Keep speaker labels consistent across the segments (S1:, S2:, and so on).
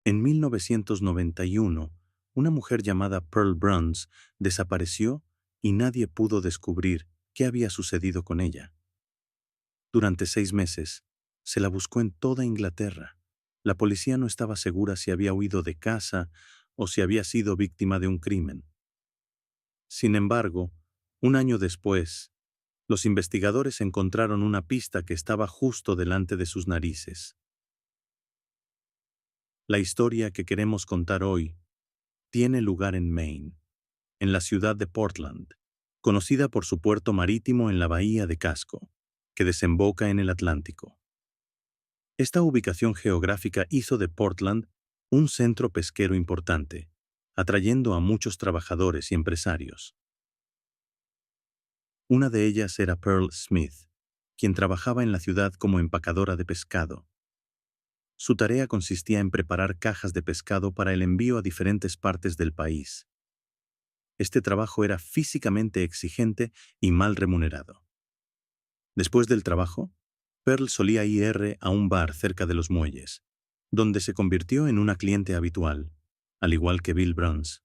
S1: En 1991, una mujer llamada Pearl Bruns desapareció y nadie pudo descubrir qué había sucedido con ella. Durante 6 meses, se la buscó en toda Inglaterra. La policía no estaba segura si había huido de casa o si había sido víctima de un crimen. Sin embargo, un año después, los investigadores encontraron una pista que estaba justo delante de sus narices. La historia que queremos contar hoy tiene lugar en Maine, en la ciudad de Portland, conocida por su puerto marítimo en la bahía de Casco, que desemboca en el Atlántico. Esta ubicación geográfica hizo de Portland un centro pesquero importante, atrayendo a muchos trabajadores y empresarios. Una de ellas era Pearl Smith, quien trabajaba en la ciudad como empacadora de pescado. Su tarea consistía en preparar cajas de pescado para el envío a diferentes partes del país. Este trabajo era físicamente exigente y mal remunerado. Después del trabajo, Pearl solía ir a un bar cerca de los muelles, donde se convirtió en una cliente habitual, al igual que Bill Bruns.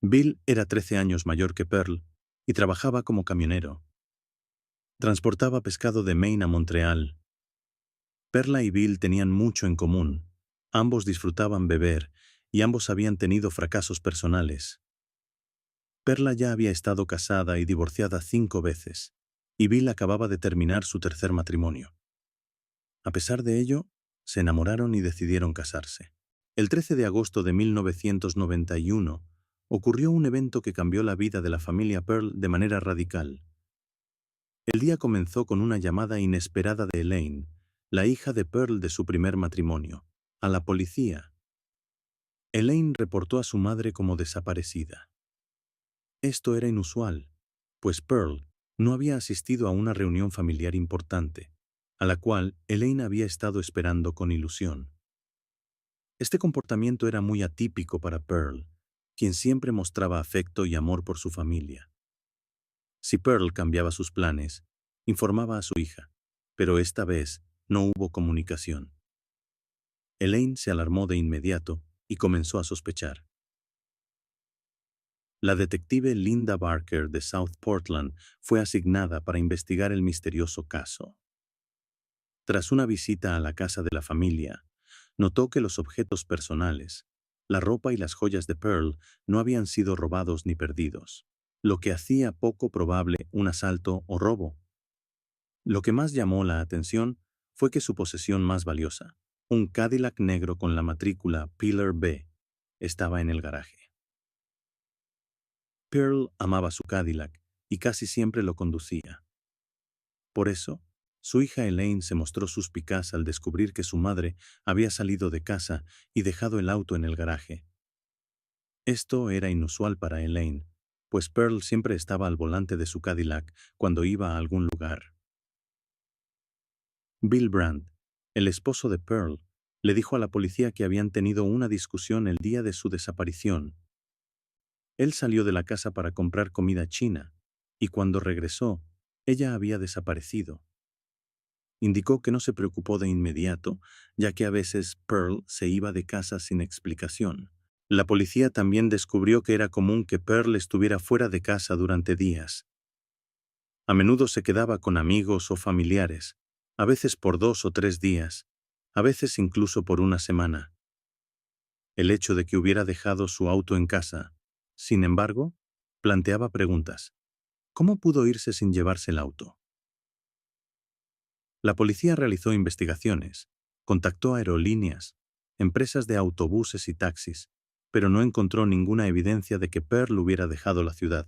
S1: Bill era 13 años mayor que Pearl y trabajaba como camionero. Transportaba pescado de Maine a Montreal. Perla y Bill tenían mucho en común. Ambos disfrutaban beber y ambos habían tenido fracasos personales. Perla ya había estado casada y divorciada 5 veces, y Bill acababa de terminar su tercer matrimonio. A pesar de ello, se enamoraron y decidieron casarse. El 13 de agosto de 1991 ocurrió un evento que cambió la vida de la familia Pearl de manera radical. El día comenzó con una llamada inesperada de Elaine, la hija de Pearl de su primer matrimonio, a la policía. Elaine reportó a su madre como desaparecida. Esto era inusual, pues Pearl no había asistido a una reunión familiar importante, a la cual Elaine había estado esperando con ilusión. Este comportamiento era muy atípico para Pearl, quien siempre mostraba afecto y amor por su familia. Si Pearl cambiaba sus planes, informaba a su hija, pero esta vez no hubo comunicación. Elaine se alarmó de inmediato y comenzó a sospechar. La detective Linda Barker de South Portland fue asignada para investigar el misterioso caso. Tras una visita a la casa de la familia, notó que los objetos personales, la ropa y las joyas de Pearl no habían sido robados ni perdidos, lo que hacía poco probable un asalto o robo. Lo que más llamó la atención fue que su posesión más valiosa, un Cadillac negro con la matrícula Pillar B, estaba en el garaje. Pearl amaba su Cadillac y casi siempre lo conducía. Por eso, su hija Elaine se mostró suspicaz al descubrir que su madre había salido de casa y dejado el auto en el garaje. Esto era inusual para Elaine, pues Pearl siempre estaba al volante de su Cadillac cuando iba a algún lugar. Bill Brandt, el esposo de Pearl, le dijo a la policía que habían tenido una discusión el día de su desaparición. Él salió de la casa para comprar comida china, y cuando regresó, ella había desaparecido. Indicó que no se preocupó de inmediato, ya que a veces Pearl se iba de casa sin explicación. La policía también descubrió que era común que Pearl estuviera fuera de casa durante días. A menudo se quedaba con amigos o familiares, a veces por 2 o 3 días, a veces incluso por una semana. El hecho de que hubiera dejado su auto en casa, sin embargo, planteaba preguntas. ¿Cómo pudo irse sin llevarse el auto? La policía realizó investigaciones, contactó a aerolíneas, empresas de autobuses y taxis, pero no encontró ninguna evidencia de que Pearl hubiera dejado la ciudad.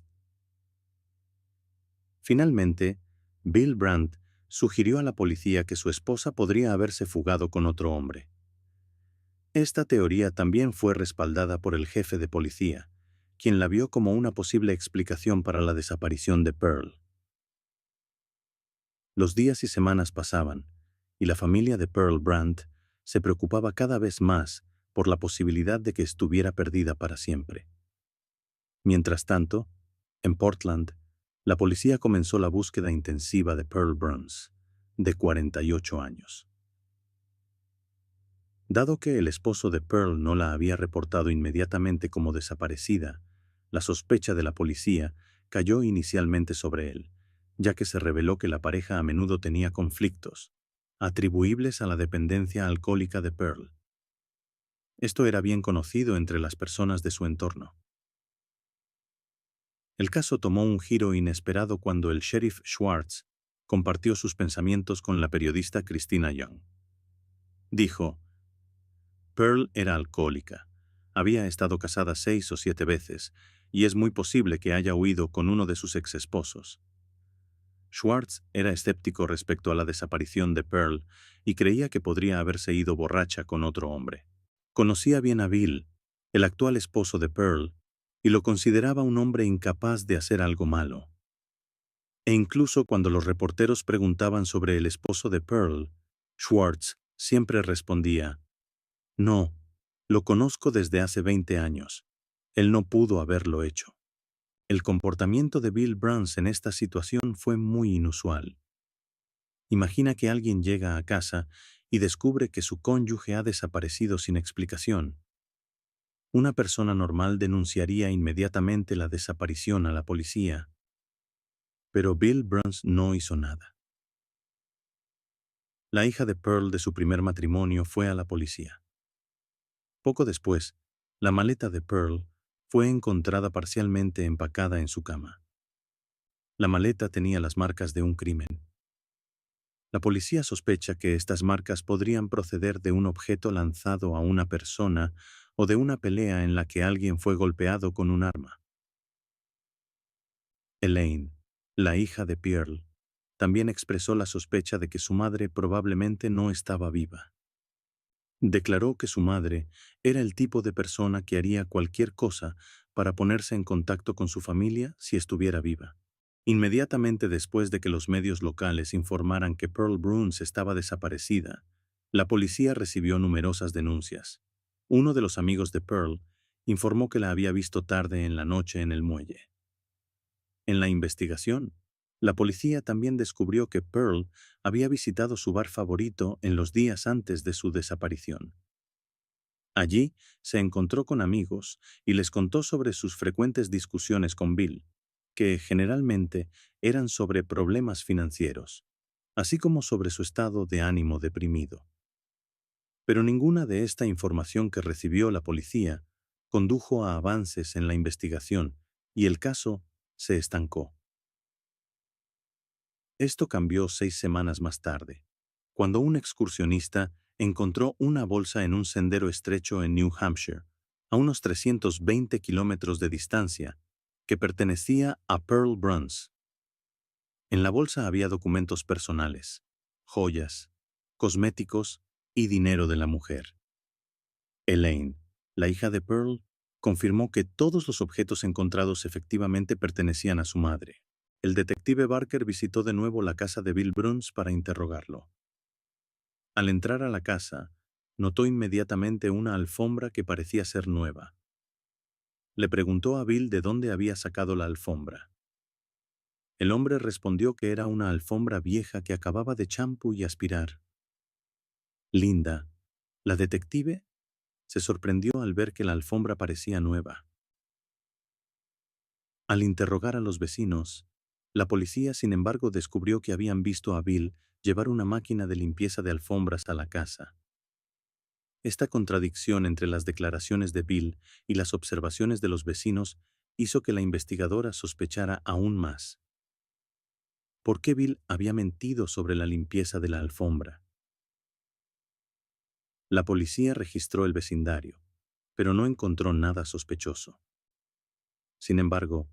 S1: Finalmente, Bill Brandt sugirió a la policía que su esposa podría haberse fugado con otro hombre. Esta teoría también fue respaldada por el jefe de policía, quien la vio como una posible explicación para la desaparición de Pearl. Los días y semanas pasaban, y la familia de Pearl Brandt se preocupaba cada vez más por la posibilidad de que estuviera perdida para siempre. Mientras tanto, en Portland, la policía comenzó la búsqueda intensiva de Pearl Bruns, de 48 años. Dado que el esposo de Pearl no la había reportado inmediatamente como desaparecida, la sospecha de la policía cayó inicialmente sobre él, ya que se reveló que la pareja a menudo tenía conflictos, atribuibles a la dependencia alcohólica de Pearl. Esto era bien conocido entre las personas de su entorno. El caso tomó un giro inesperado cuando el sheriff Schwartz compartió sus pensamientos con la periodista Christina Young. Dijo: Pearl era alcohólica. Había estado casada 6 o 7 veces, y es muy posible que haya huido con uno de sus exesposos. Schwartz era escéptico respecto a la desaparición de Pearl y creía que podría haberse ido borracha con otro hombre. Conocía bien a Bill, el actual esposo de Pearl, y lo consideraba un hombre incapaz de hacer algo malo. E incluso cuando los reporteros preguntaban sobre el esposo de Pearl, Schwartz siempre respondía: no, lo conozco desde hace 20 años. Él no pudo haberlo hecho. El comportamiento de Bill Bruns en esta situación fue muy inusual. Imagina que alguien llega a casa y descubre que su cónyuge ha desaparecido sin explicación. Una persona normal denunciaría inmediatamente la desaparición a la policía. Pero Bill Bruns no hizo nada. La hija de Pearl de su primer matrimonio fue a la policía. Poco después, la maleta de Pearl fue encontrada parcialmente empacada en su cama. La maleta tenía las marcas de un crimen. La policía sospecha que estas marcas podrían proceder de un objeto lanzado a una persona o de una pelea en la que alguien fue golpeado con un arma. Elaine, la hija de Pearl, también expresó la sospecha de que su madre probablemente no estaba viva. Declaró que su madre era el tipo de persona que haría cualquier cosa para ponerse en contacto con su familia si estuviera viva. Inmediatamente después de que los medios locales informaran que Pearl Bruns estaba desaparecida, la policía recibió numerosas denuncias. Uno de los amigos de Pearl informó que la había visto tarde en la noche en el muelle. En la investigación, la policía también descubrió que Pearl había visitado su bar favorito en los días antes de su desaparición. Allí se encontró con amigos y les contó sobre sus frecuentes discusiones con Bill, que generalmente eran sobre problemas financieros, así como sobre su estado de ánimo deprimido. Pero ninguna de esta información que recibió la policía condujo a avances en la investigación y el caso se estancó. Esto cambió 6 semanas más tarde, cuando un excursionista encontró una bolsa en un sendero estrecho en New Hampshire, a unos 320 kilómetros de distancia, que pertenecía a Pearl Bruns. En la bolsa había documentos personales, joyas, cosméticos y dinero de la mujer. Elaine, la hija de Pearl, confirmó que todos los objetos encontrados efectivamente pertenecían a su madre. El detective Barker visitó de nuevo la casa de Bill Bruns para interrogarlo. Al entrar a la casa, notó inmediatamente una alfombra que parecía ser nueva. Le preguntó a Bill de dónde había sacado la alfombra. El hombre respondió que era una alfombra vieja que acababa de champú y aspirar. Linda, la detective, se sorprendió al ver que la alfombra parecía nueva. Al interrogar a los vecinos, la policía, sin embargo, descubrió que habían visto a Bill llevar una máquina de limpieza de alfombras a la casa. Esta contradicción entre las declaraciones de Bill y las observaciones de los vecinos hizo que la investigadora sospechara aún más. ¿Por qué Bill había mentido sobre la limpieza de la alfombra? La policía registró el vecindario, pero no encontró nada sospechoso. Sin embargo,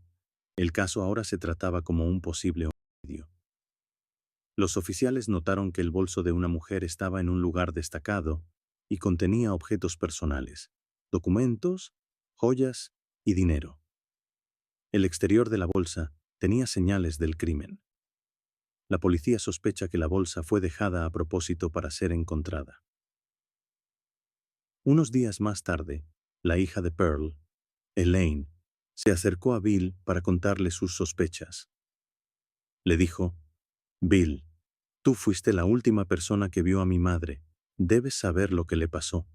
S1: el caso ahora se trataba como un posible homicidio. Los oficiales notaron que el bolso de una mujer estaba en un lugar destacado y contenía objetos personales, documentos, joyas y dinero. El exterior de la bolsa tenía señales del crimen. La policía sospecha que la bolsa fue dejada a propósito para ser encontrada. Unos días más tarde, la hija de Pearl, Elaine, se acercó a Bill para contarle sus sospechas. Le dijo: Bill, tú fuiste la última persona que vio a mi madre. Debes saber lo que le pasó.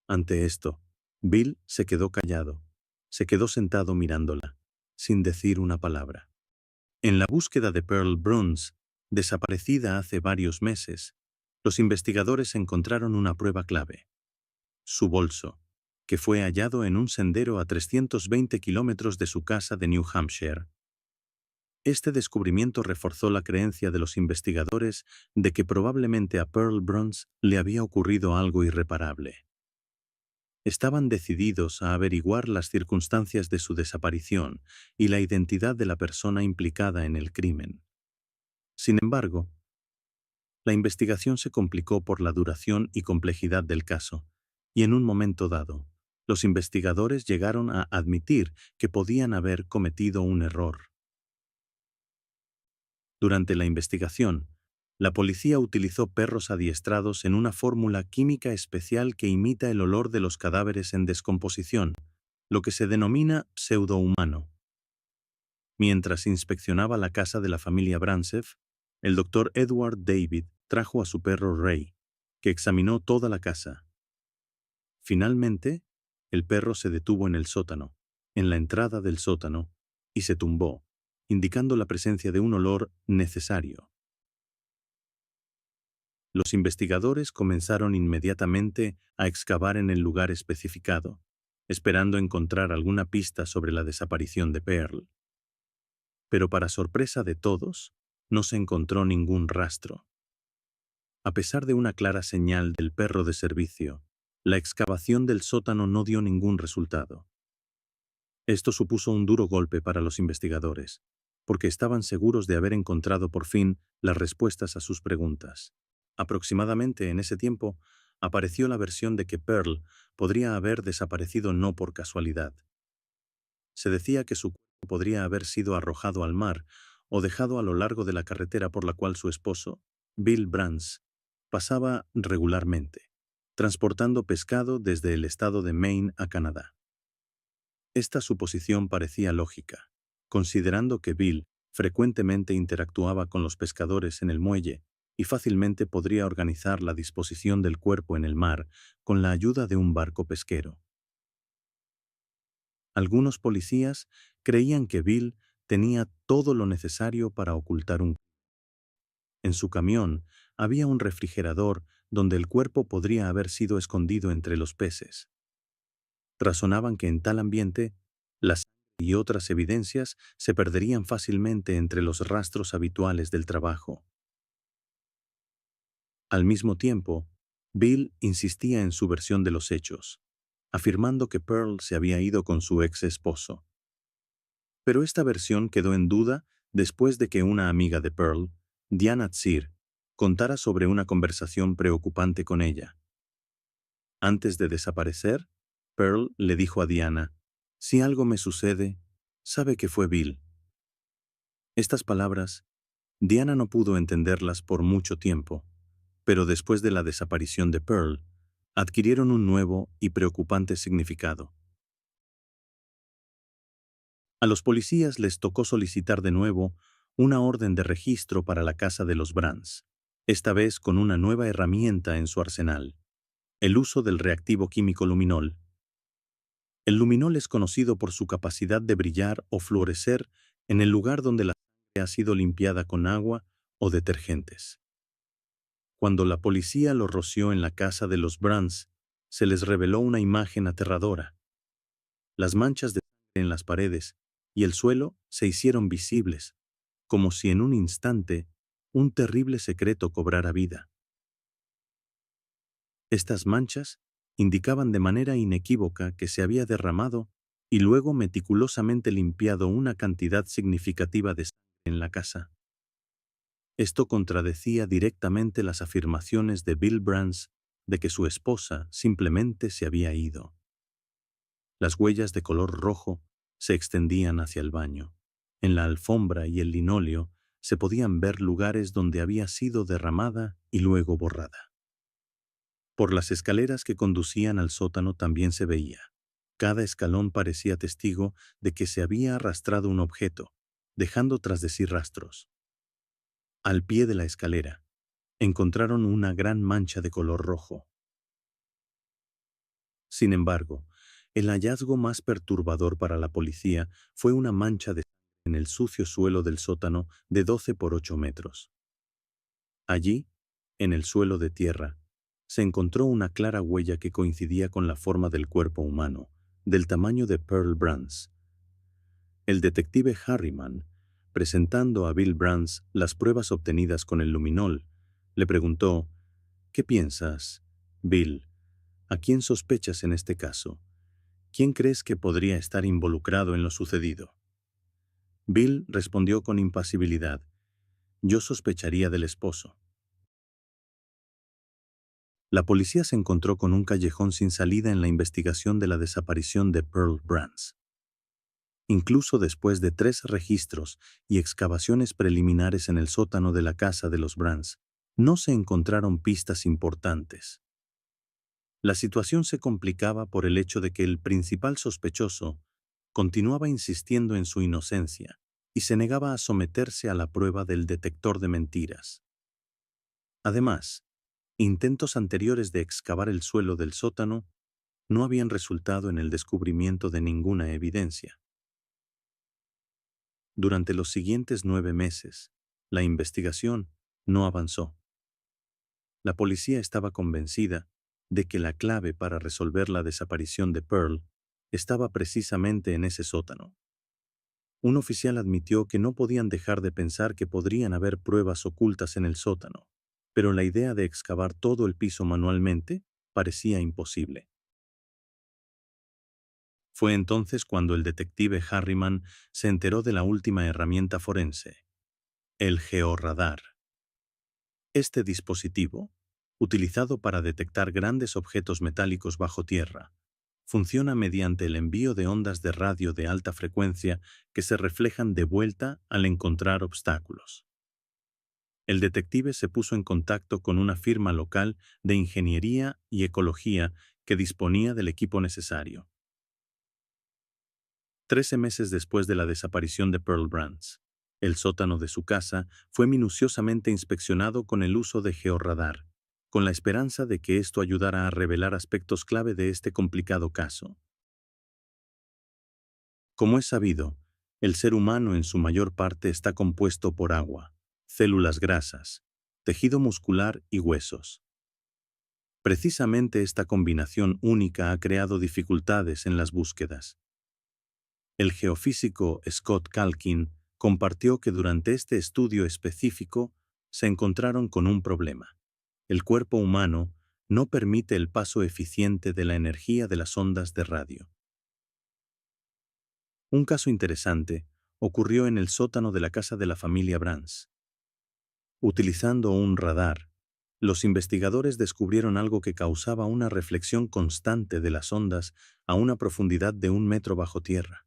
S1: Ante esto, Bill se quedó callado. Se quedó sentado mirándola, sin decir una palabra. En la búsqueda de Pearl Bruns, desaparecida hace varios meses, los investigadores encontraron una prueba clave: su bolso, que fue hallado en un sendero a 320 kilómetros de su casa de New Hampshire. Este descubrimiento reforzó la creencia de los investigadores de que probablemente a Pearl Bruns le había ocurrido algo irreparable. Estaban decididos a averiguar las circunstancias de su desaparición y la identidad de la persona implicada en el crimen. Sin embargo, la investigación se complicó por la duración y complejidad del caso, y en un momento dado, los investigadores llegaron a admitir que podían haber cometido un error. Durante la investigación, la policía utilizó perros adiestrados en una fórmula química especial que imita el olor de los cadáveres en descomposición, lo que se denomina pseudohumano. Mientras inspeccionaba la casa de la familia Brantsev, el doctor Edward David trajo a su perro Ray, que examinó toda la casa. Finalmente, el perro se detuvo en el sótano, en la entrada del sótano, y se tumbó, indicando la presencia de un olor necesario. Los investigadores comenzaron inmediatamente a excavar en el lugar especificado, esperando encontrar alguna pista sobre la desaparición de Pearl. Pero para sorpresa de todos, no se encontró ningún rastro. A pesar de una clara señal del perro de servicio, la excavación del sótano no dio ningún resultado. Esto supuso un duro golpe para los investigadores, porque estaban seguros de haber encontrado por fin las respuestas a sus preguntas. Aproximadamente en ese tiempo, apareció la versión de que Pearl podría haber desaparecido no por casualidad. Se decía que su cuerpo podría haber sido arrojado al mar o dejado a lo largo de la carretera por la cual su esposo, Bill Bruns, pasaba regularmente, transportando pescado desde el estado de Maine a Canadá. Esta suposición parecía lógica, considerando que Bill frecuentemente interactuaba con los pescadores en el muelle y fácilmente podría organizar la disposición del cuerpo en el mar con la ayuda de un barco pesquero. Algunos policías creían que Bill tenía todo lo necesario para ocultar un. En su camión había un refrigerador donde el cuerpo podría haber sido escondido entre los peces. Razonaban que en tal ambiente, la sangre y otras evidencias se perderían fácilmente entre los rastros habituales del trabajo. Al mismo tiempo, Bill insistía en su versión de los hechos, afirmando que Pearl se había ido con su ex esposo. Pero esta versión quedó en duda después de que una amiga de Pearl, Diana Tsir, contara sobre una conversación preocupante con ella. Antes de desaparecer, Pearl le dijo a Diana: «Si algo me sucede, sabe que fue Bill». Estas palabras, Diana no pudo entenderlas por mucho tiempo, pero después de la desaparición de Pearl, adquirieron un nuevo y preocupante significado. A los policías les tocó solicitar de nuevo una orden de registro para la casa de los Bruns, esta vez con una nueva herramienta en su arsenal: el uso del reactivo químico luminol. El luminol es conocido por su capacidad de brillar o fluorecer en el lugar donde la sangre ha sido limpiada con agua o detergentes. Cuando la policía lo roció en la casa de los Bruns, se les reveló una imagen aterradora. Las manchas de sangre en las paredes y el suelo se hicieron visibles, como si en un instante un terrible secreto cobrara vida. Estas manchas indicaban de manera inequívoca que se había derramado y luego meticulosamente limpiado una cantidad significativa de sangre en la casa. Esto contradecía directamente las afirmaciones de Bill Bruns de que su esposa simplemente se había ido. Las huellas de color rojo se extendían hacia el baño. En la alfombra y el linóleo se podían ver lugares donde había sido derramada y luego borrada. Por las escaleras que conducían al sótano también se veía. Cada escalón parecía testigo de que se había arrastrado un objeto, dejando tras de sí rastros. Al pie de la escalera, encontraron una gran mancha de color rojo. Sin embargo, el hallazgo más perturbador para la policía fue una mancha de sangre en el sucio suelo del sótano de 12 por 8 metros. Allí, en el suelo de tierra, se encontró una clara huella que coincidía con la forma del cuerpo humano, del tamaño de Pearl Brans. El detective Harriman, presentando a Bill Brans las pruebas obtenidas con el luminol, le preguntó: «¿Qué piensas, Bill? ¿A quién sospechas en este caso? ¿Quién crees que podría estar involucrado en lo sucedido?» Bill respondió con impasibilidad: «Yo sospecharía del esposo». La policía se encontró con un callejón sin salida en la investigación de la desaparición de Pearl Brans. Incluso después de 3 registros y excavaciones preliminares en el sótano de la casa de los Brans, no se encontraron pistas importantes. La situación se complicaba por el hecho de que el principal sospechoso continuaba insistiendo en su inocencia y se negaba a someterse a la prueba del detector de mentiras. Además, intentos anteriores de excavar el suelo del sótano no habían resultado en el descubrimiento de ninguna evidencia. Durante los siguientes 9 meses, la investigación no avanzó. La policía estaba convencida de que la clave para resolver la desaparición de Pearl estaba precisamente en ese sótano. Un oficial admitió que no podían dejar de pensar que podrían haber pruebas ocultas en el sótano, pero la idea de excavar todo el piso manualmente parecía imposible. Fue entonces cuando el detective Harriman se enteró de la última herramienta forense: el georradar. Este dispositivo, utilizado para detectar grandes objetos metálicos bajo tierra, funciona mediante el envío de ondas de radio de alta frecuencia que se reflejan de vuelta al encontrar obstáculos. El detective se puso en contacto con una firma local de ingeniería y ecología que disponía del equipo necesario. 13 meses después de la desaparición de Pearl Brans, el sótano de su casa fue minuciosamente inspeccionado con el uso de georradar, con la esperanza de que esto ayudara a revelar aspectos clave de este complicado caso. Como es sabido, el ser humano en su mayor parte está compuesto por agua, células grasas, tejido muscular y huesos. Precisamente esta combinación única ha creado dificultades en las búsquedas. El geofísico Scott Calkin compartió que durante este estudio específico se encontraron con un problema. El cuerpo humano no permite el paso eficiente de la energía de las ondas de radio. Un caso interesante ocurrió en el sótano de la casa de la familia Brans. Utilizando un radar, los investigadores descubrieron algo que causaba una reflexión constante de las ondas a una profundidad de 1 metro bajo tierra.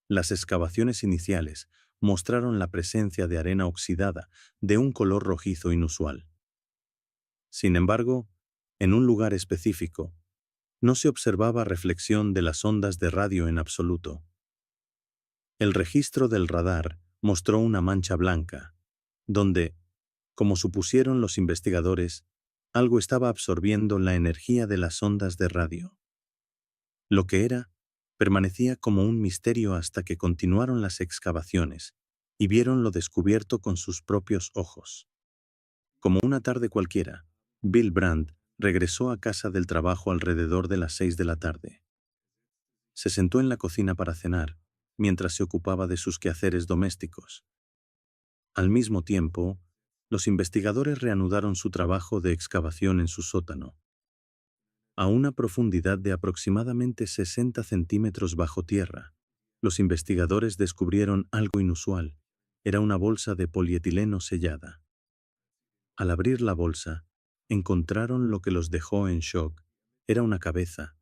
S1: Las excavaciones iniciales mostraron la presencia de arena oxidada de un color rojizo inusual. Sin embargo, en un lugar específico, no se observaba reflexión de las ondas de radio en absoluto. El registro del radar mostró una mancha blanca, donde, como supusieron los investigadores, algo estaba absorbiendo la energía de las ondas de radio. Lo que era, permanecía como un misterio hasta que continuaron las excavaciones y vieron lo descubierto con sus propios ojos. Como una tarde cualquiera, Bill Brandt regresó a casa del trabajo alrededor de las 6 de la tarde. Se sentó en la cocina para cenar, mientras se ocupaba de sus quehaceres domésticos. Al mismo tiempo, los investigadores reanudaron su trabajo de excavación en su sótano. A una profundidad de aproximadamente 60 centímetros bajo tierra, los investigadores descubrieron algo inusual. Era una bolsa de polietileno sellada. Al abrir la bolsa, encontraron lo que los dejó en shock. Era una cabeza.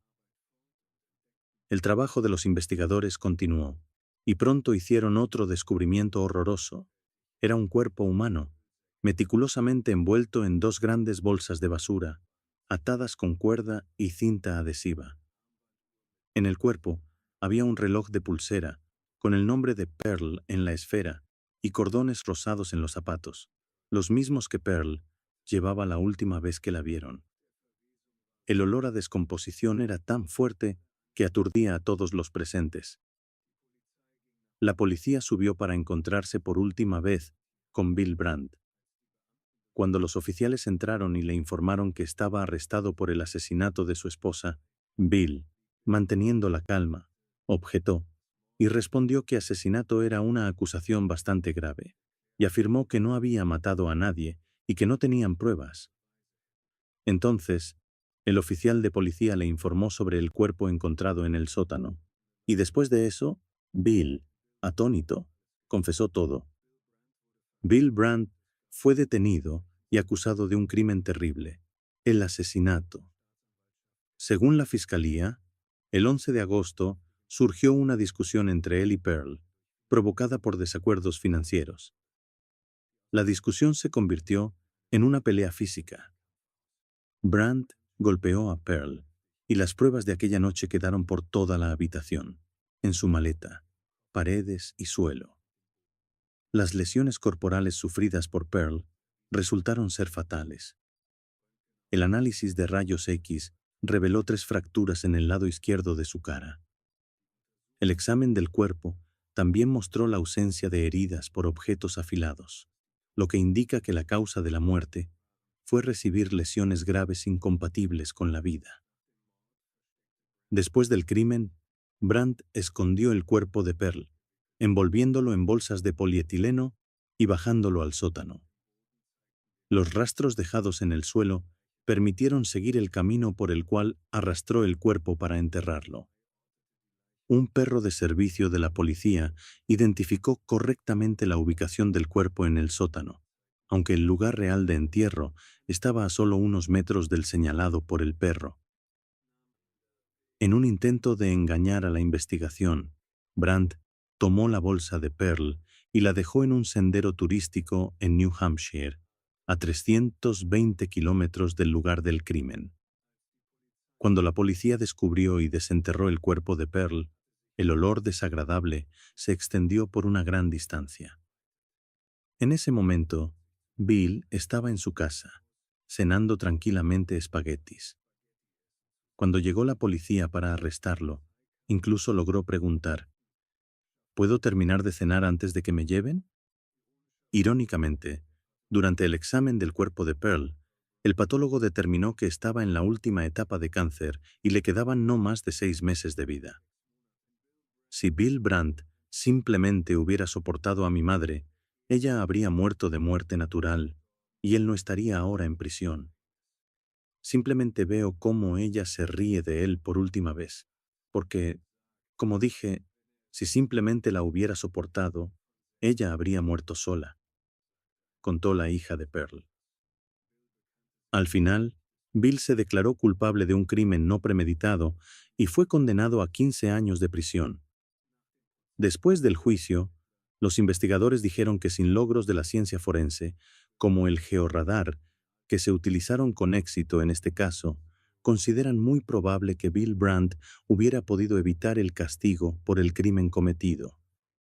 S1: El trabajo de los investigadores continuó, y pronto hicieron otro descubrimiento horroroso. Era un cuerpo humano, meticulosamente envuelto en 2 grandes bolsas de basura, atadas con cuerda y cinta adhesiva. En el cuerpo había un reloj de pulsera, con el nombre de Pearl en la esfera y cordones rosados en los zapatos, los mismos que Pearl llevaba la última vez que la vieron. El olor a descomposición era tan fuerte que aturdía a todos los presentes. La policía subió para encontrarse por última vez con Bill Brandt. Cuando los oficiales entraron y le informaron que estaba arrestado por el asesinato de su esposa, Bill, manteniendo la calma, objetó y respondió que asesinato era una acusación bastante grave, y afirmó que no había matado a nadie y que no tenían pruebas. Entonces, el oficial de policía le informó sobre el cuerpo encontrado en el sótano, y después de eso, Bill, atónito, confesó todo. Bill Brandt fue detenido y acusado de un crimen terrible, el asesinato. Según la fiscalía, el 11 de agosto surgió una discusión entre él y Pearl, provocada por desacuerdos financieros. La discusión se convirtió en una pelea física. Brandt golpeó a Pearl, y las pruebas de aquella noche quedaron por toda la habitación, en su maleta, paredes y suelo. Las lesiones corporales sufridas por Pearl resultaron ser fatales. El análisis de rayos X reveló 3 fracturas en el lado izquierdo de su cara. El examen del cuerpo también mostró la ausencia de heridas por objetos afilados, lo que indica que la causa de la muerte fue recibir lesiones graves incompatibles con la vida. Después del crimen, Brandt escondió el cuerpo de Pearl, envolviéndolo en bolsas de polietileno y bajándolo al sótano. Los rastros dejados en el suelo permitieron seguir el camino por el cual arrastró el cuerpo para enterrarlo. Un perro de servicio de la policía identificó correctamente la ubicación del cuerpo en el sótano, aunque el lugar real de entierro estaba a solo unos metros del señalado por el perro. En un intento de engañar a la investigación, Brandt tomó la bolsa de Pearl y la dejó en un sendero turístico en New Hampshire, a 320 kilómetros del lugar del crimen. Cuando la policía descubrió y desenterró el cuerpo de Pearl, el olor desagradable se extendió por una gran distancia. En ese momento, Bill estaba en su casa, cenando tranquilamente espaguetis. Cuando llegó la policía para arrestarlo, incluso logró preguntar: ¿puedo terminar de cenar antes de que me lleven? Irónicamente, durante el examen del cuerpo de Pearl, el patólogo determinó que estaba en la última etapa de cáncer y le quedaban no más de 6 meses de vida. Si Bill Brandt simplemente hubiera soportado a mi madre, ella habría muerto de muerte natural, y él no estaría ahora en prisión. Simplemente veo cómo ella se ríe de él por última vez, porque, como dije, si simplemente la hubiera soportado, ella habría muerto sola, contó la hija de Pearl. Al final, Bill se declaró culpable de un crimen no premeditado y fue condenado a 15 años de prisión. Después del juicio, los investigadores dijeron que sin logros de la ciencia forense, como el georradar, que se utilizaron con éxito en este caso, consideran muy probable que Bill Brandt hubiera podido evitar el castigo por el crimen cometido.